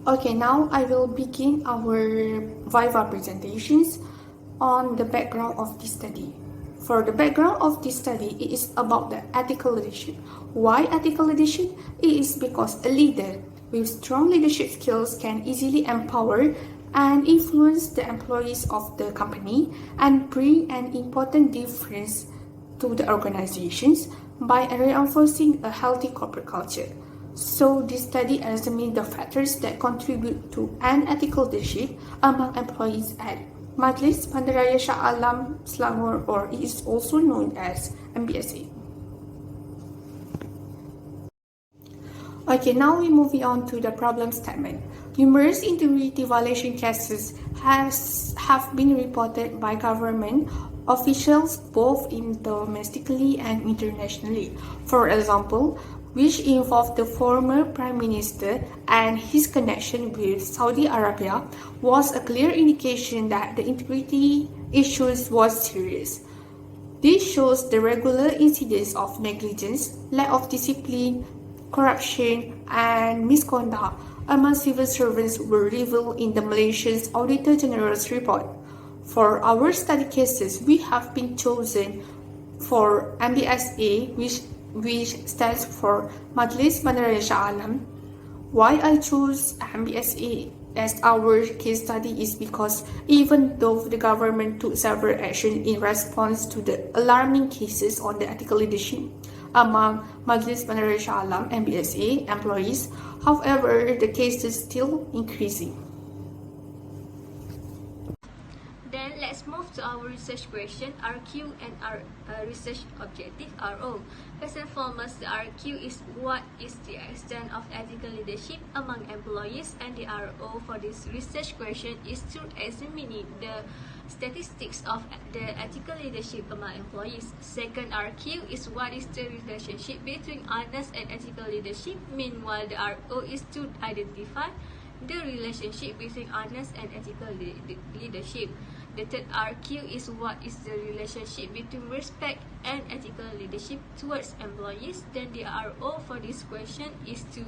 Okay, now I will begin our Viva presentations on the background of this study. For the background of this study, it is about the ethical leadership. Why ethical leadership? It is because a leader with strong leadership skills can easily empower and influence the employees of the company and bring an important difference to the organizations by reinforcing a healthy corporate culture. So this study examines the factors that contribute to unethical leadership among employees at Majlis Bandaraya Shah Alam Selangor, or it is also known as MBSA. Okay, now we move on to the problem statement. Numerous integrity violation cases have been reported by government officials both domestically and internationally. For example, which involved the former Prime Minister and his connection with Saudi Arabia, was a clear indication that the integrity issues was serious. This shows the regular incidents of negligence, lack of discipline, corruption, and misconduct among civil servants were revealed in the Malaysian Auditor General's report. For our study cases, we have been chosen for MBSA, which stands for Majlis Bandaraya Shah Alam. Why I chose MBSA as our case study is because even though the government took several actions in response to the alarming cases on the ethical leadership among Majlis Bandaraya Shah Alam MBSA employees, however, the case is still increasing. Then let's move to our research question, RQ, and our research objective, RO. First and foremost, the RQ is what is the extent of ethical leadership among employees, and the RO for this research question is to examine the statistics of the ethical leadership among employees. Second RQ is what is the relationship between honest and ethical leadership. Meanwhile, the RO is to identify the relationship between honest and ethical leadership. The third RQ is what is the relationship between respect and ethical leadership towards employees. Then the RO for this question is to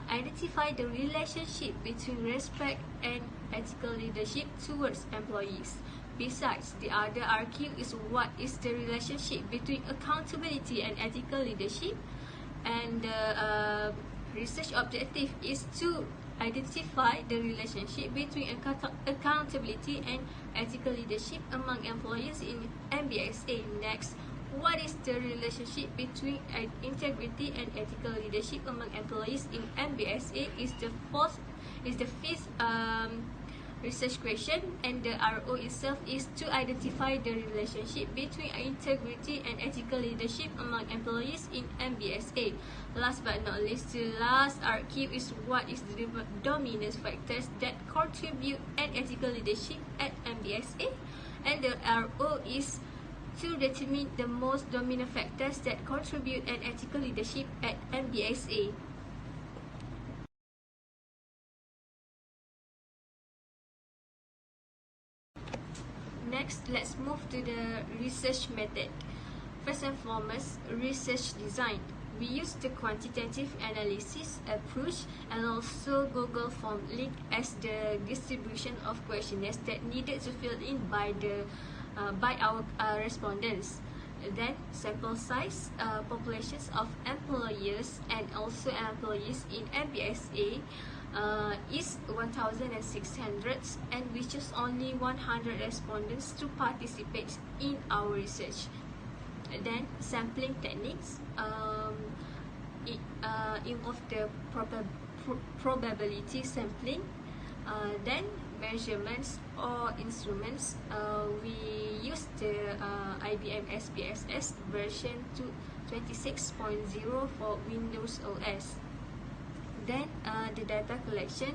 identify the relationship between respect and ethical leadership towards employees. Besides, the other RQ is what is the relationship between accountability and ethical leadership. And the research objective is to identify the relationship between accountability and ethical leadership among employees in MBSA. Next, what is the relationship between integrity and ethical leadership among employees in MBSA is the fifth research question, and the RO itself is to identify the relationship between integrity and ethical leadership among employees in MBSA. Last but not least, the last RQ is what is the dominant factors that contribute an ethical leadership at MBSA, and the RO is to determine the most dominant factors that contribute an ethical leadership at MBSA. Next, let's move to the research method. First and foremost, research design. We use the quantitative analysis approach and also Google form link as the distribution of questionnaires that needed to fill in by our respondents. Then sample size, populations of employers and also employees in MBSA is 1,600, and we choose only 100 respondents to participate in our research. Then sampling techniques, it involve the probability sampling. Then measurements or instruments, we use the IBM SPSS version 26.0 for Windows OS. Then the data collection.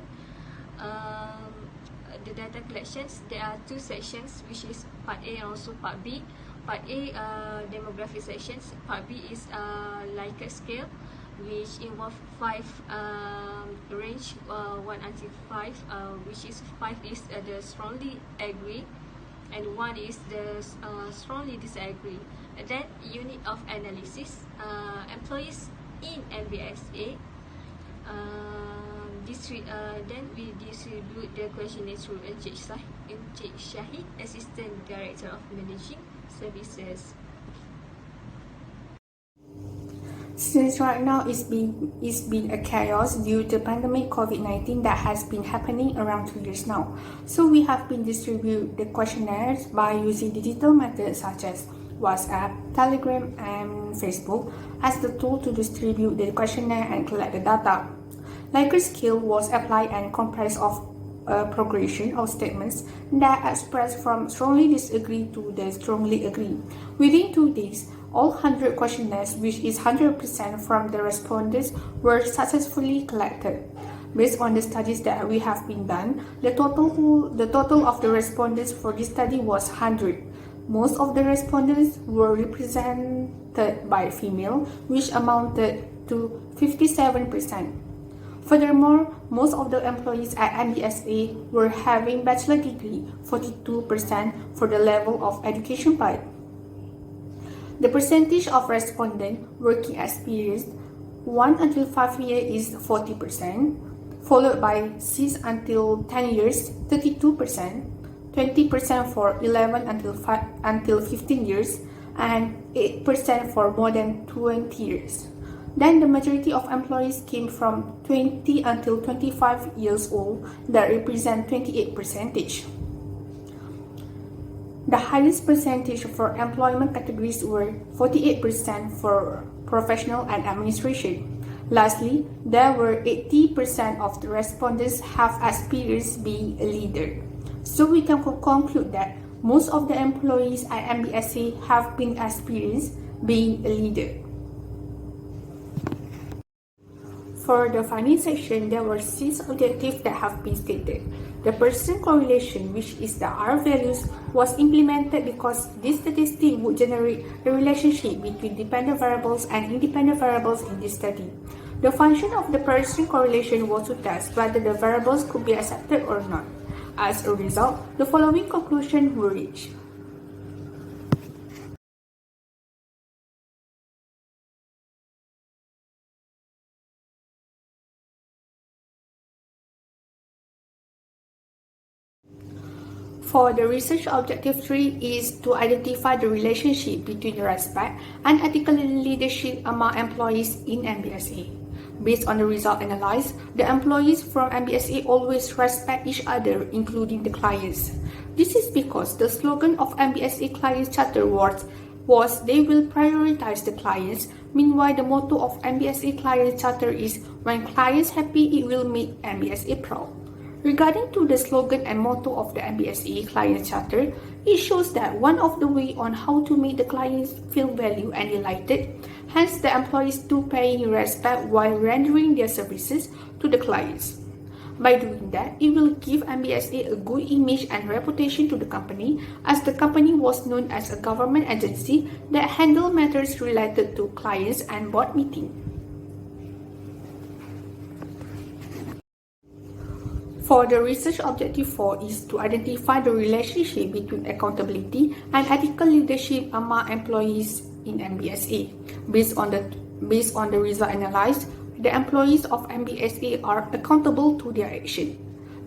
The data collections, there are two sections, which is part A and also part B. Part A, demographic sections. Part B is Likert scale, which involve five range, 1 until 5, which is 5 is the strongly agree, and 1 is the strongly disagree. And then unit of analysis, employees in MBSA. Then we distribute the questionnaire through Encik Shah, Assistant Director of Managing Services. Since right now it's been a chaos due to pandemic COVID-19 that has been happening around 2 years now. So we have been distribute the questionnaires by using digital methods such as WhatsApp, Telegram, and Facebook as the tool to distribute the questionnaire and collect the data. Likert scale was applied and comprised of a progression of statements that express from strongly disagree to the strongly agree. Within 2 days, all 100 questionnaires, which is 100% from the respondents, were successfully collected. Based on the studies that we have been done, the total of the respondents for this study was 100. Most of the respondents were represented by female, which amounted to 57%. Furthermore, most of the employees at MBSA were having bachelor degree, 42% for the level of education part. The percentage of respondents working experience 1 until 5 years is 40%, followed by 6 until 10 years, 32%, 20% for 11 until 15 years, and 8% for more than 20 years. Then the majority of employees came from 20 until 25 years old, that represent 28%. The highest percentage for employment categories were 48% for professional and administration. Lastly, there were 80% of the respondents have experience being a leader. So we can conclude that most of the employees at MBSA have been experienced being a leader. For the finding section, there were 6 objectives that have been stated. The percent correlation, which is the R values, was implemented because this statistic would generate a relationship between dependent variables and independent variables in this study. The function of the percent correlation was to test whether the variables could be accepted or not. As a result, the following conclusions were reached. For the research objective 3 is to identify the relationship between respect and ethical leadership among employees in MBSA. Based on the result analyzed, the employees from MBSA always respect each other, including the clients. This is because the slogan of MBSA Clients Charter was they will prioritize the clients. Meanwhile, the motto of MBSA Clients Charter is when clients happy, it will make MBSA proud. Regarding to the slogan and motto of the MBSA Client Charter, it shows that one of the way on how to make the clients feel valued and delighted, hence the employees do paying respect while rendering their services to the clients. By doing that, it will give MBSA a good image and reputation to the company, as the company was known as a government agency that handled matters related to clients and board meetings. For the research objective 4 is to identify the relationship between accountability and ethical leadership among employees in MBSA. Based on the result analyzed, the employees of MBSA are accountable to their action.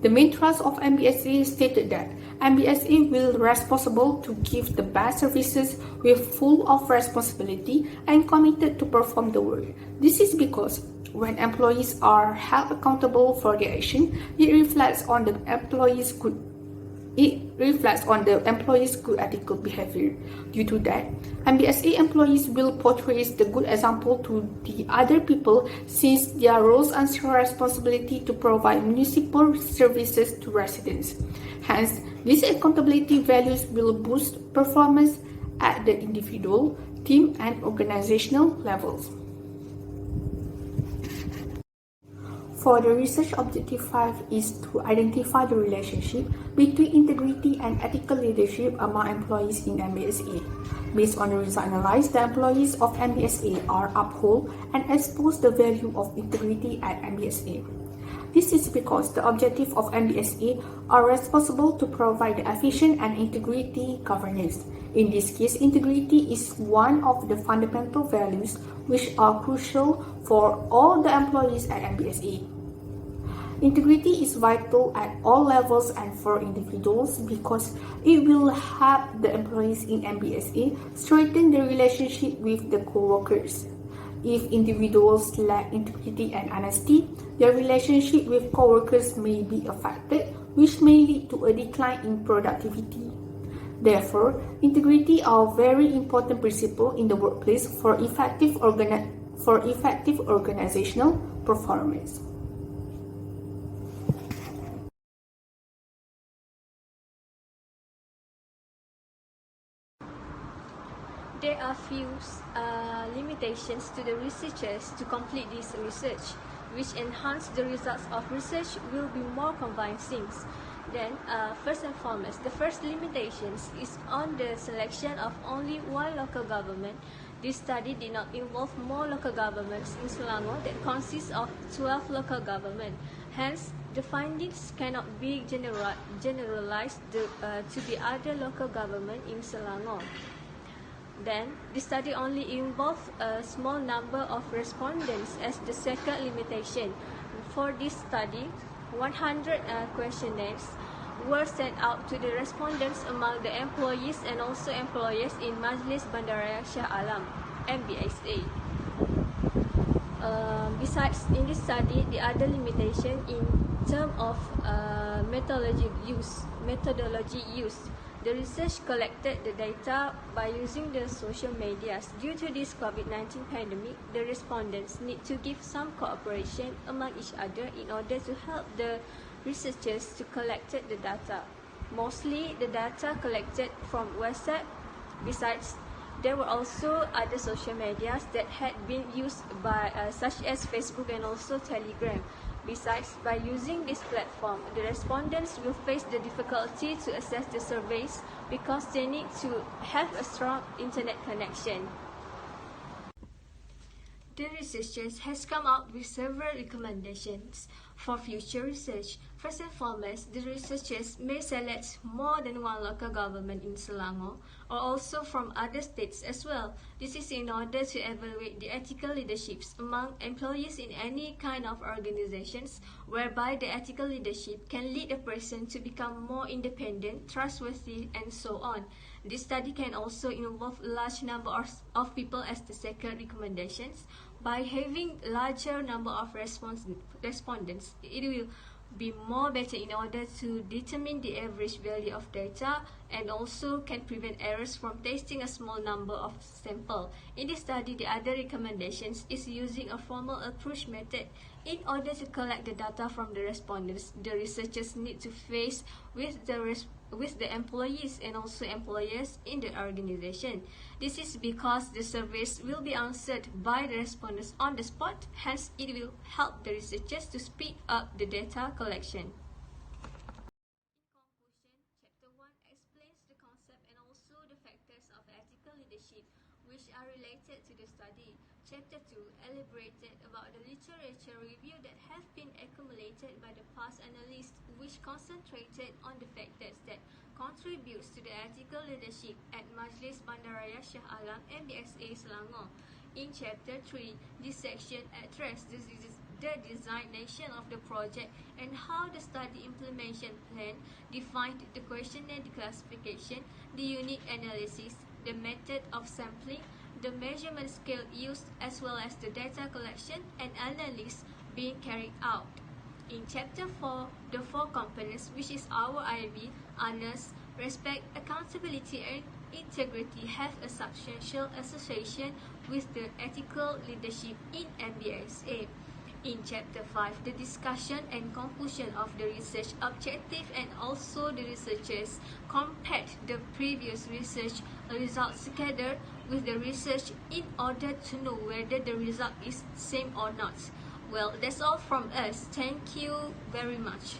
The main thrust of MBSA stated that MBSA will be responsible to give the best services with full of responsibility and committed to perform the work. This is because when employees are held accountable for their action, it reflects on the employees' good ethical behavior. Due to that, MBSA employees will portray the good example to the other people, since their roles and responsibility to provide municipal services to residents. Hence, these accountability values will boost performance at the individual, team, and organizational levels. For the research objective 5 is to identify the relationship between integrity and ethical leadership among employees in MBSA. Based on the result analyzed, the employees of MBSA are uphold and expose the value of integrity at MBSA. This is because the objective of MBSA are responsible to provide efficient and integrity governance. In this case, integrity is one of the fundamental values which are crucial for all the employees at MBSA. Integrity is vital at all levels and for individuals because it will help the employees in MBSA strengthen the relationship with the co-workers. If individuals lack integrity and honesty, their relationship with co-workers may be affected, which may lead to a decline in productivity. Therefore, integrity are a very important principle in the workplace for effective organizational performance. There are few limitations to the researchers to complete this research, which enhance the results of research will be more convincing. Then, first and foremost, the first limitations is on the selection of only one local government. This study did not involve more local governments in Selangor that consists of 12 local governments. Hence, the findings cannot be generalized to the other local government in Selangor. Then, the study only involved a small number of respondents as the second limitation. For this study, 100 questionnaires were sent out to the respondents among the employees and also employers in Majlis Bandaraya Shah MBSA. Besides, in this study, the other limitation in terms of methodology use. The research collected the data by using the social medias. Due to this COVID-19 pandemic, the respondents need to give some cooperation among each other in order to help the researchers to collect the data. Mostly, the data collected from WhatsApp. Besides, there were also other social medias that had been used by such as Facebook and also Telegram. Besides, by using this platform, the respondents will face the difficulty to access the surveys because they need to have a strong internet connection. The researchers has come up with several recommendations for future research. First and foremost, the researchers may select more than one local government in Selangor or also from other states as well. This is in order to evaluate the ethical leaderships among employees in any kind of organizations, whereby the ethical leadership can lead a person to become more independent, trustworthy, and so on. This study can also involve a large number of people as the second recommendations. By having larger number of respondents, it will be more better in order to determine the average value of data and also can prevent errors from testing a small number of samples. In this study, the other recommendations is using a formal approach method. In order to collect the data from the respondents, the researchers need to face with the employees and also employers in the organization. This is because the surveys will be answered by the respondents on the spot, hence it will help the researchers to speed up the data collection. In conclusion, Chapter 1 explains the concept and also the factors of ethical leadership which are related to the study. Chapter 2 elaborated about the literature review that have been accumulated by the past analysts which concentrated on the factors that contributes to the ethical leadership at Majlis Bandaraya Shah MBSA Selangor. In Chapter 3, this section addressed the designation of the project and how the study implementation plan defined the questionnaire declassification, the unit analysis, the method of sampling, the measurement scale used, as well as the data collection and analysis being carried out. In Chapter 4, the 4 components, which is our IB, honest, respect, accountability, and integrity, have a substantial association with the ethical leadership in MBSA. In Chapter 5, the discussion and conclusion of the research objective and also the researchers compared the previous research results together with the research in order to know whether the result is same or not. Well, that's all from us. Thank you very much.